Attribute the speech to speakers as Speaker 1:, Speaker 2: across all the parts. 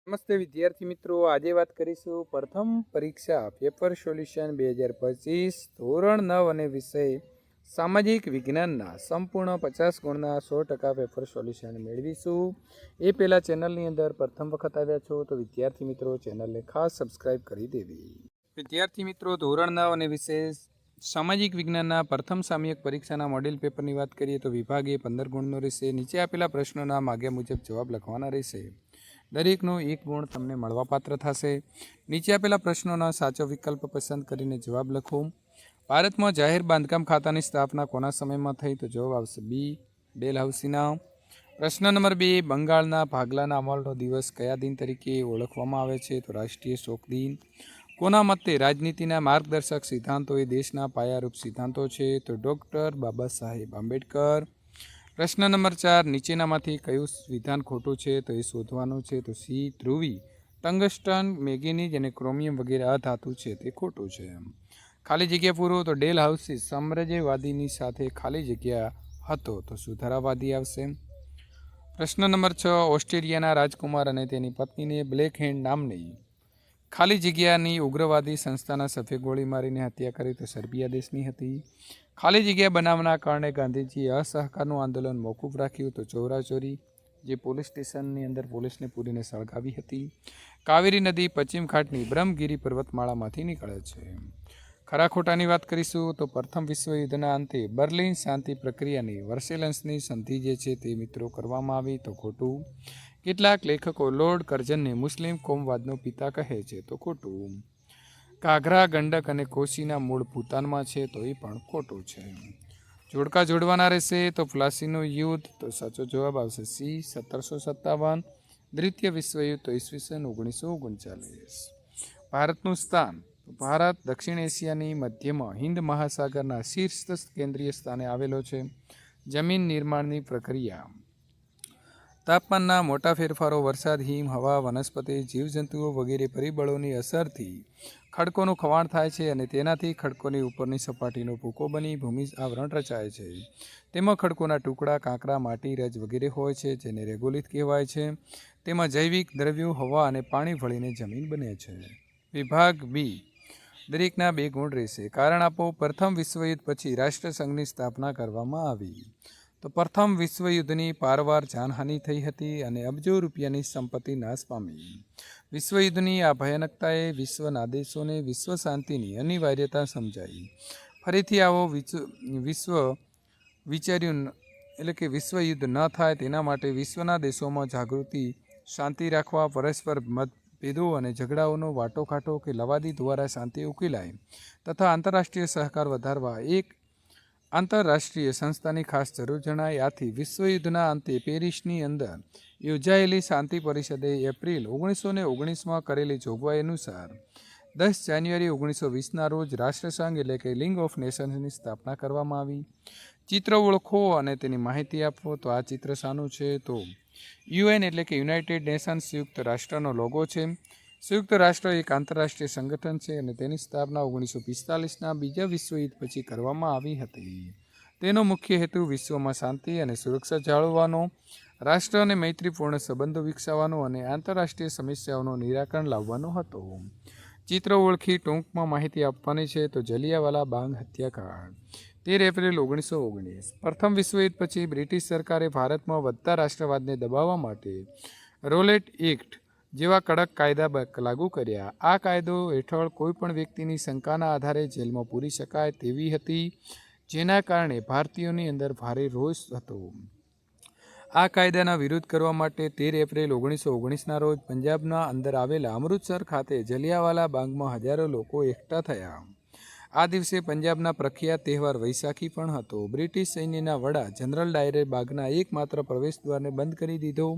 Speaker 1: નમસ્તે વિદ્યાર્થી મિત્રો, આજે વાત કરીશું પ્રથમ પરીક્ષા પેપર સોલ્યુશન 2025 ધોરણ 9 અને વિષય સામાજિક વિજ્ઞાનના સંપૂર્ણ 50 ગુણના 100% પેપર સોલ્યુશન મેળવીશું। એ પહેલાં ચેનલની અંદર પ્રથમ વખત આવ્યા છો તો વિદ્યાર્થી મિત્રો ચેનલને ખાસ સબસ્ક્રાઈબ કરી દેવી। વિદ્યાર્થી મિત્રો, ધોરણ 9 અને વિષય સામાજિક વિજ્ઞાનના પ્રથમ સામયિક પરીક્ષાના મોડેલ પેપરની વાત કરીએ તો વિભાગે 15 ગુણનો રહેશે। નીચે આપેલા પ્રશ્નોના માગ્યા મુજબ જવાબ લખવાના રહેશે। દરેકનો 1 ગુણ તમને મળવાપાત્ર થશે। નીચે આપેલા પ્રશ્નોના સાચો વિકલ્પ પસંદ કરીને જવાબ લખો। ભારતમાં જાહેર બાંધકામ ખાતાની સ્થાપના કોના સમયમાં થઈ? તો જવાબ આવશે બી, ડેલહાઉસીના। પ્રશ્ન નંબર 2, બંગાળના ભાગલાના અમલનો દિવસ કયા દિન તરીકે ઓળખવામાં આવે છે? તો રાષ્ટ્રીય શોક દિન। કોના મતે રાજનીતિના માર્ગદર્શક સિદ્ધાંતો એ દેશના પાયારૂપ સિદ્ધાંતો છે? તો ડૉક્ટર બાબા સાહેબ આંબેડકર। પ્રશ્ન નંબર 4, નીચેનામાંથી કયું વિધાન ખોટું છે? તો એ શોધવાનું છે। તો સી, ધ્રુવી, ટંગસ્ટન, મેંગેનીઝ અને ક્રોમિયમ વગેરે અધાતુ છે તે ખોટું છે। ખાલી જગ્યા પૂરો તો ડેલહાઉસી સામ્રાજ્યવાદીની સાથે ખાલી જગ્યા હતો તો સુધારાવાદી આવશે। પ્રશ્ન નંબર 6, ઓસ્ટ્રેલિયાના રાજકુમાર અને તેની પત્નીને બ્લેક હેન્ડ નામની ખાલી જગ્યાની ઉગ્રવાદી સંસ્થાના સભ્ય ગોળી મારીને હત્યા કરી તો સર્બિયા દેશની હતી। ખાલી જગ્યા બનાવવાના કારણે ગાંધીજીએ અસહકારનું આંદોલન મોકૂફ રાખ્યું તો ચોરાચોરી, જે પોલીસ સ્ટેશનની અંદર પોલીસને પૂરીને સળગાવી હતી। કાવેરી નદી પશ્ચિમ ઘાટની બ્રહ્મગીરી પર્વતમાળામાંથી નીકળે છે। ખરા ખોટાની વાત કરીશું તો પ્રથમ વિશ્વયુદ્ધના અંતે બર્લિન શાંતિ પ્રક્રિયાની વર્સેલ્સની સંધિ જે છે તે મિત્રો કરવામાં આવી તો ખોટું। કેટલાક લેખકો લોર્ડ કર્ઝનને મુસ્લિમ કોમવાદનો પિતા કહે છે તો ખોટું। ઘાઘરા, ગંડક અને કોસીના મૂળ ભૂતાનમાં છે તો એ પણ ખોટું છે। જોડકા જોડવાના રહેશે તો પ્લાસીનું યુદ્ધ તો સાચો જવાબ આવશે સી, 1757। દ્વિતીય વિશ્વયુદ્ધ તો ઈસવીસન 1939। ભારતનું સ્થાન, ભારત દક્ષિણ એશિયાની મધ્યમાં હિન્દ મહાસાગરના શીર્ષ કેન્દ્રીય સ્થાને આવેલો છે। જમીન નિર્માણની પ્રક્રિયા, તાપમાનના મોટા ફેરફારો, વરસાદ, હિમ, હવા, વનસ્પતિ, જીવજંતુઓ વગેરે પરિબળોની અસરથી ખડકોનું ખવાણ થાય છે અને તેનાથી ખડકોની ઉપરની સપાટીનો ભૂકો બની ભૂમિ આવરણ રચાય છે। તેમાં ખડકોના ટુકડા, કાંકરા, માટી, રજ વગેરે હોય છે જેને રેગોલિથ કહેવાય છે। તેમાં જૈવિક દ્રવ્યો, હવા અને પાણી ભળીને જમીન બને છે। વિભાગ બી, દરેકના 2 ગુણ રહેશે। કારણ આપો, પ્રથમ વિશ્વયુદ્ધ પછી રાષ્ટ્રસંઘની સ્થાપના કરવામાં આવી તો પ્રથમ વિશ્વયુદ્ધની પારવાર જાનહાનિ થઈ હતી અને અબજો રૂપિયાની સંપત્તિ નાશ પામી। વિશ્વયુદ્ધની આ ભયાનકતાએ વિશ્વના દેશોને વિશ્વ શાંતિની અનિવાર્યતા સમજાઈ। ફરીથી આવો વિશ્વ વિચાર્યું એટલે કે વિશ્વયુદ્ધ ન થાય તેના માટે વિશ્વના દેશોમાં જાગૃતિ, શાંતિ રાખવા, પરસ્પર મતભેદો અને ઝઘડાઓનો વાટોઘાટો કે લવાદી દ્વારા શાંતિ ઉકેલાય તથા આંતરરાષ્ટ્રીય સહકાર વધારવા એક આંતરરાષ્ટ્રીય સંસ્થાની ખાસ જરૂર જણાય। આથી વિશ્વયુદ્ધના અંતે પેરિસની અંદર યોજાયેલી શાંતિ પરિષદે એપ્રિલ 1919માં કરેલી જોગવાઈ અનુસાર 10 જાન્યુઆરી 1920ના રોજ રાષ્ટ્રસંઘ એટલે કે લીગ ઓફ નેશન્સની સ્થાપના કરવામાં આવી। ચિત્ર ઓળખો અને તેની માહિતી આપો તો આ ચિત્ર શાનું છે? તો યુએન એટલે કે યુનાઇટેડ નેશન્સ સંયુક્ત રાષ્ટ્રનો લોગો છે। સંયુક્ત રાષ્ટ્ર એક આંતરરાષ્ટ્રીય સંગઠન છે અને તેની સ્થાપના 1945ના બીજા વિશ્વયુદ્ધ પછી કરવામાં આવી હતી। તેનો મુખ્ય હેતુ વિશ્વમાં શાંતિ અને સુરક્ષા જાળવવાનો, રાષ્ટ્ર અને મૈત્રીપૂર્ણ સંબંધો વિકસાવવાનો અને આંતરરાષ્ટ્રીય સમસ્યાઓનું નિરાકરણ લાવવાનો હતો। ચિત્ર ઓળખી ટૂંકમાં માહિતી આપવાની છે તો જલિયાવાલા બાગ હત્યાકાંડ 13 એપ્રિલ 1919। પ્રથમ વિશ્વયુદ્ધ પછી બ્રિટિશ સરકારે ભારતમાં વધતા રાષ્ટ્રવાદને દબાવવા માટે રોલેટ એક્ટ જેવા કડક કાયદા લાગુ કર્યા। આ કાયદો હેઠળ કોઈપણ વ્યક્તિની શંકાના આધારે જેલમાં પૂરી શકાય તેવી હતી, જેના કારણે ભારતીયોની અંદર ભારે રોષ હતો। આ કાયદાના વિરોધ કરવા માટે 13 એપ્રિલ 1919ના રોજ પંજાબના અંદર આવેલા અમૃતસર ખાતે જલિયાવાલા બાગમાં હજારો લોકો એકઠા થયા। આ દિવસે પંજાબના પ્રખ્યાત તહેવાર વૈશાખી પણ હતો। બ્રિટિશ સૈન્યના વડા જનરલ ડાયરે બાગના એકમાત્ર પ્રવેશદ્વારને બંધ કરી દીધો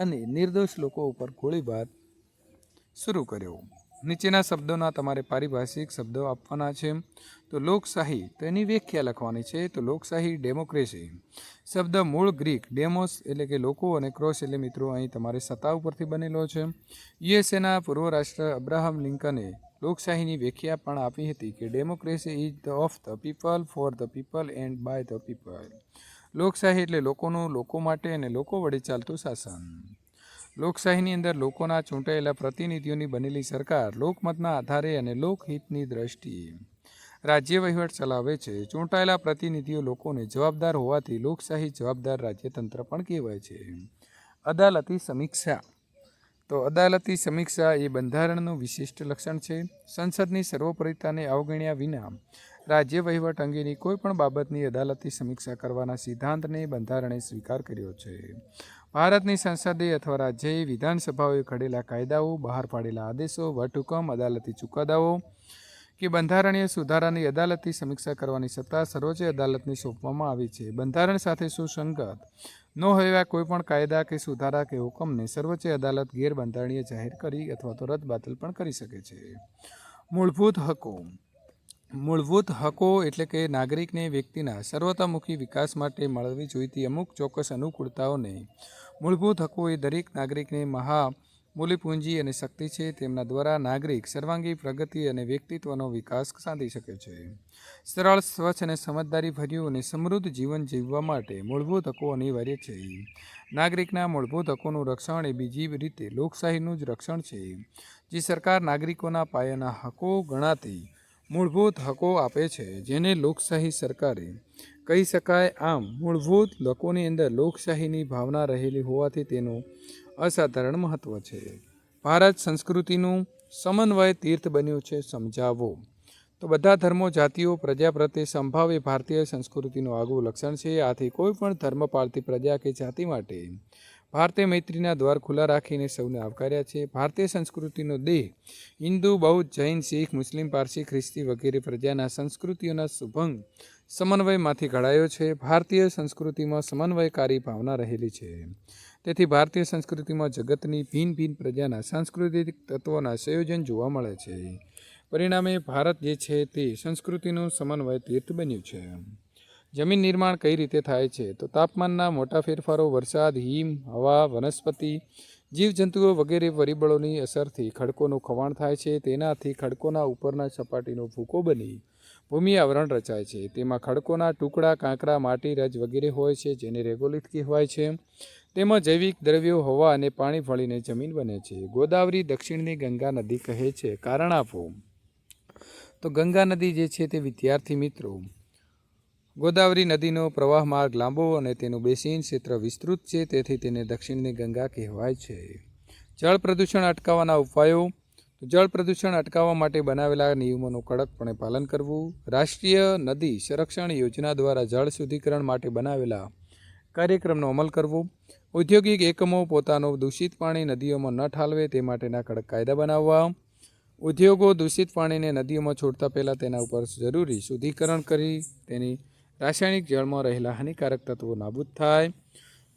Speaker 1: અને નિર્દોષ લોકો ઉપર ગોળીબાર શરૂ કર્યો। નીચેના શબ્દોના તમારે પારિભાષિક શબ્દો આપવાના છે તો લોકશાહી તેની વ્યાખ્યા લખવાની છે તો લોકશાહી ડેમોક્રેસી શબ્દ મૂળ ગ્રીક ડેમોસ એટલે કે લોકો અને ક્રોસ એટલે મિત્રો અહીં તમારે સત્તા ઉપરથી બનેલો છે। યુએસએના પૂર્વ રાષ્ટ્ર અબ્રાહમ લિંકને લોકશાહીની વ્યાખ્યા પણ આપી હતી કે democracy is the of the people, for the people and by the people. લોકશાહી એટલે લોકોનું, લોકો માટે અને લોકો વડે ચાલતું શાસન। લોકશાહીની અંદર લોકોના ચૂંટાયેલા પ્રતિનિધિઓની બનેલી સરકાર લોકમતના આધારે અને લોકહિતની દ્રષ્ટિએ રાજ્ય વહીવટ ચલાવે છે. ચૂંટાયેલા પ્રતિનિધિઓ લોકોને જવાબદાર હોવાથી લોકશાહી જવાબદાર રાજ્યતંત્ર પણ કહેવાય છે. અદાલતી સમીક્ષા. તો અદાલતી સમીક્ષા એ બંધારણનું વિશિષ્ટ લક્ષણ છે. સંસદની સર્વોપરિતાને અવગણ્યા વિના રાજ્ય વહીવટ અંગેની કોઈપણ બાબતની અદાલતી સમીક્ષા કરવાના સિદ્ધાંતને બંધારણે સ્વીકાર કર્યો છે. ભારતની સંસદે અથવા રાજ્યએ વિધાનસભાઓએ ઘડેલા કાયદાઓ, બહાર પાડેલા આદેશો, વટહુકમ, અદાલતી ચુકાદાઓ કે બંધારણીય સુધારાની અદાલતી સમીક્ષા કરવાની સત્તા સર્વોચ્ચ અદાલતને સોંપવામાં આવી છે. બંધારણ સાથે સુસંગત ન હોય એવા કોઈપણ કાયદા કે સુધારા કે હુકમને સર્વોચ્ચ અદાલત ગેરબંધારણીય જાહેર કરી અથવા તો રદબાતલ પણ કરી શકે છે. મૂળભૂત હકો. મૂળભૂત હકો એટલે કે નાગરિકને વ્યક્તિના સર્વતોમુખી વિકાસ માટે મળવી જોઈતી અમુક ચોક્કસ અનુકૂળતાઓને મૂળભૂત હકો એ દરેક નાગરિકને મૂલ્યપૂંજી અને શક્તિ છે. તેમના દ્વારા નાગરિક સર્વાંગી પ્રગતિ અને વ્યક્તિત્વનો વિકાસ સાધી શકે છે. સરળ, સ્વચ્છ અને સમજદારી ભર્યું અને સમૃદ્ધ જીવન જીવવા માટે મૂળભૂત હકો અનિવાર્ય છે. નાગરિકના મૂળભૂત હકોનું રક્ષણ એ બીજી રીતે લોકશાહીનું જ રક્ષણ છે. જે સરકાર નાગરિકોના પાયાના હકો ગણાતી મૂળભૂત હકો આપે છે, જેને લોકશાહી સરકારે કહી શકાય. આમ મૂળભૂત હકોની અંદર લોકશાહીની ભાવના રહેલી હોવાથી તેનું અસાધારણ મહત્વ છે. ભારત સંસ્કૃતિનું સમન્વય તીર્થ બન્યું છે. સમજાવો. તો બધા ધર્મો, જાતિઓ, પ્રજા પ્રત્યે સંભાવ એ ભારતીય સંસ્કૃતિનું આગવું લક્ષણ છે. આથી કોઈ પણ ધર્મ પાળતી પ્રજા કે જાતિ માટે ભારતીય મૈત્રીના દ્વાર ખુલ્લા રાખીને સૌને આવકાર્યા છે. ભારતીય સંસ્કૃતિનો દેહ હિન્દુ, બૌદ્ધ, જૈન, શીખ, મુસ્લિમ, પારસી, ખ્રિસ્તી વગેરે પ્રજાના સંસ્કૃતિઓના સુભંગ સમન્વયમાંથી ઘડાયો છે. ભારતીય સંસ્કૃતિમાં સમન્વયકારી ભાવના રહેલી છે. તેથી ભારતીય સંસ્કૃતિમાં જગતની ભિન્ન ભિન્ન પ્રજાના સાંસ્કૃતિક તત્વોના સંયોજન જોવા મળે છે. પરિણામે ભારત જે છે તે સંસ્કૃતિનું સમન્વય તીર્થ બન્યું છે. જમીન નિર્માણ કઈ રીતે થાય છે? તો તાપમાનના મોટા ફેરફારો, વરસાદ, હિમ, હવા, વનસ્પતિ, જીવજંતુઓ વગેરે પરિબળોની અસરથી ખડકોનું ખવાણ થાય છે. તેનાથી ખડકોના ઉપરના સપાટીનો ભૂકો બની ભૂમિ આવરણ રચાય છે. તેમાં ખડકોના ટુકડા, કાંકરા, માટી, રજ વગેરે હોય છે, જેને રેગોલિથ કહેવાય છે. તેમાં જૈવિક દ્રવ્યો, હવા અને પાણી ભળીને જમીન બને છે. ગોદાવરી દક્ષિણની ગંગા નદી કહે છે. કારણ આપો. તો ગંગા નદી જે છે તે વિદ્યાર્થી મિત્રો, ગોદાવરી નદીનો પ્રવાહ માર્ગ લાંબો અને તેનું બેસિન ક્ષેત્ર વિસ્તૃત છે, તેથી તેને દક્ષિણની ગંગા કહેવાય છે. જળ પ્રદૂષણ અટકાવવાના ઉપાયો. જળ પ્રદૂષણ અટકાવવા માટે બનાવેલા નિયમોનું કડકપણે પાલન કરવું. રાષ્ટ્રીય નદી સંરક્ષણ યોજના દ્વારા જળ શુદ્ધિકરણ માટે બનાવેલા કાર્યક્રમનો અમલ કરવો. ઔદ્યોગિક એકમો પોતાનું દૂષિત પાણી નદીઓમાં ન ઠાલવે તે માટેના કડક કાયદા બનાવવા. ઉદ્યોગો દૂષિત પાણીને નદીઓમાં છોડતા પહેલાં તેના ઉપર જરૂરી શુદ્ધિકરણ કરી તેની રાસાયણિક જળમાં રહેલા હાનિકારક તત્વો નાબૂદ થાય.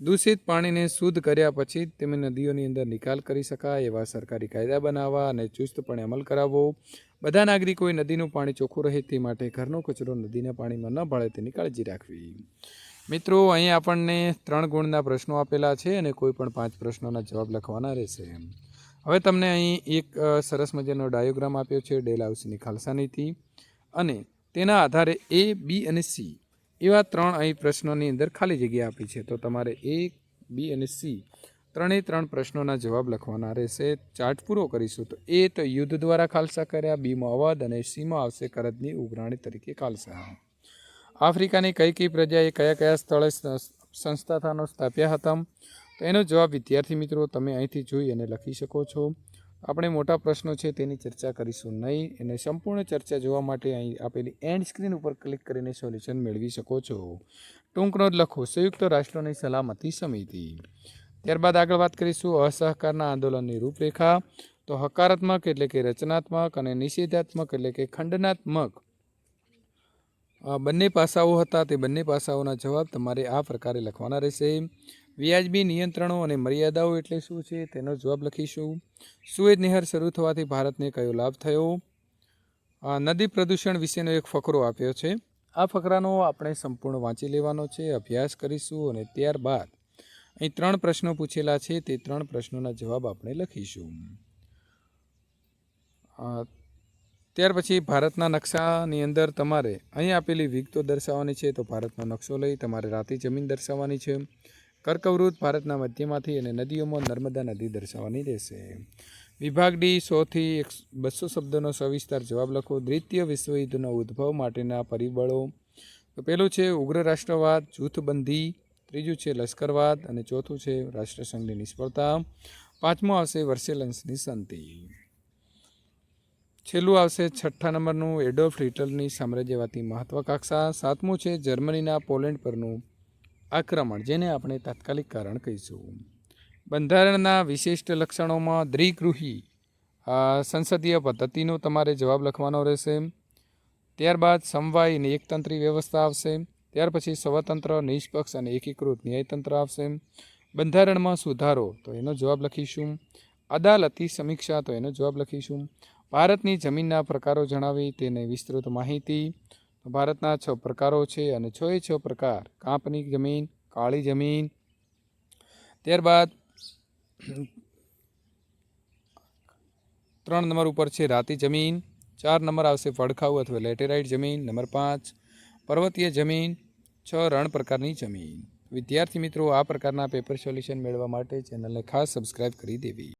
Speaker 1: દૂષિત પાણીને શુદ્ધ કર્યા પછી તેમને નદીઓની અંદર નિકાલ કરી શકાય એવા સરકારી કાયદા બનાવવા અને ચુસ્તપણે અમલ કરાવવો. બધા નાગરિકોએ નદીનું પાણી ચોખ્ખું રહે તે માટે ઘરનો કચરો નદીના પાણીમાં ન ભળે તેની કાળજી રાખવી. મિત્રો, અહીં આપણને 3 ગુણના પ્રશ્નો આપેલા છે અને કોઈ પણ 5 પ્રશ્નોના જવાબ લખવાના રહેશે. હવે તમને અહીં એક સરસ મજાનો ડાયોગ્રામ આપ્યો છે ડેલહાઉસીની ખાલસા નીતિ, અને તેના આધારે A, B અને C એવા 3 અહીં પ્રશ્નોની અંદર ખાલી જગ્યા આપી છે. તો તમારે A, B અને C ત્રણેય 3 પ્રશ્નોના જવાબ લખવાના રહેશે. ચાર્ટ પૂરો કરીશું. તો A તો યુદ્ધ દ્વારા ખાલસા કર્યા, Bમાં અવધ અને Cમાં આવશે કરજની ઉઘરાણી તરીકે ખાલસા. આફ્રિકાની કઈ પ્રજાએ કયા કયા સ્થળે સંસ્થાનો સ્થાપ્યા હતા? તો એનો જવાબ વિદ્યાર્થી મિત્રો તમે અહીંથી જોઈ અને લખી શકો છો. આપણે મોટા પ્રશ્નો છે તેની ચર્ચા કરીશું નહીં. એને સંપૂર્ણ ચર્ચા જોવા માટે અહીં આપેલી એન્ડ સ્ક્રીન ઉપર ક્લિક કરીને સોલ્યુશન મેળવી શકો છો. ટૂંક નોંધ લખો. સંયુક્ત રાષ્ટ્રોની સલામતી સમિતિ. ત્યારબાદ આગળ વાત કરીશું અસહકારના આંદોલનની રૂપરેખા. તો હકારાત્મક એટલે કે રચનાત્મક અને નિષેધાત્મક એટલે કે ખંડનાત્મક બંને પાસાઓ હતા. તે બંને પાસાઓના જવાબ તમારે આ પ્રકારે લખવાના રહેશે. વ્યાજબી નિયંત્રણો અને મર્યાદાઓ એટલે શું છે તેનો જવાબ લખીશું. સુએઝ નહેર શરૂ થવાથી ભારતને કયો લાભ થયો? નદી પ્રદૂષણ વિશેનો એક ફકરો આપ્યો છે. આ ફકરાનો આપણે સંપૂર્ણ વાંચી લેવાનો છે, અભ્યાસ કરીશું અને ત્યારબાદ અહીં 3 પ્રશ્નો પૂછેલા છે તે 3 પ્રશ્નોના જવાબ આપણે લખીશું. ત્યાર પછી ભારતના નકશાની અંદર તમારે અહીં આપેલી વિગતો દર્શાવવાની છે. તો ભારતનો નકશો લઈ તમારે રાતી જમીન દર્શાવવાની છે. કર્કવૃત ભારતના મધ્યમાંથી અને નદીઓમાં નર્મદા નદી દર્શાવવાની રહેશે. વિભાગ ડી 100 થી 200 શબ્દોનો સવિસ્તાર જવાબ લખો. દ્વિતીય વિશ્વયુદ્ધનો ઉદ્ભવ માટેના પરિબળો. તો પહેલું છે ઉગ્ર રાષ્ટ્રવાદ, જૂથબંધી. ત્રીજું છે લશ્કરવાદ અને ચોથું છે રાષ્ટ્રસંઘની નિષ્ફળતા. પાંચમું આવશે વર્સેલન્સની સંધિ. છેલ્લું આવશે 6 નંબરનું એડોલ્ફ હિટલરની સામ્રાજ્યવાદી મહત્વાકાંક્ષા. સાતમું છે જર્મનીના પોલેન્ડ પરનું આક્રમણ, જેને આપણે તાત્કાલિક કારણ કહીશું. બંધારણના વિશિષ્ટ લક્ષણોમાં દ્વિગૃહી સંસદીય પદ્ધતિનો તમારે જવાબ લખવાનો રહેશે. ત્યારબાદ સમવાય અને એકતંત્રી વ્યવસ્થા આવશે. ત્યાર પછી સ્વતંત્ર, નિષ્પક્ષ અને એકીકૃત ન્યાયતંત્ર આવશે. બંધારણમાં સુધારો, તો એનો જવાબ લખીશું. અદાલતી સમીક્ષા, તો એનો જવાબ લખીશું. ભારતની જમીનના પ્રકારો જણાવી તેને વિસ્તૃત માહિતી. ભારતના 6 પ્રકારો છે અને 6 પ્રકાર: કાંપની જમીન, કાળી જમીન. ત્યારબાદ 3 નંબર ઉપર છે રાતી જમીન. 4 નંબર આવશે પડખાઉ અથવા લેટેરાઇટ જમીન. નંબર 5 પર્વતીય જમીન. 6 રણ પ્રકારની જમીન. વિદ્યાર્થી મિત્રો, આ પ્રકારના પેપર સોલ્યુશન મેળવવા માટે ચેનલને ખાસ સબસ્ક્રાઇબ કરી દેવી.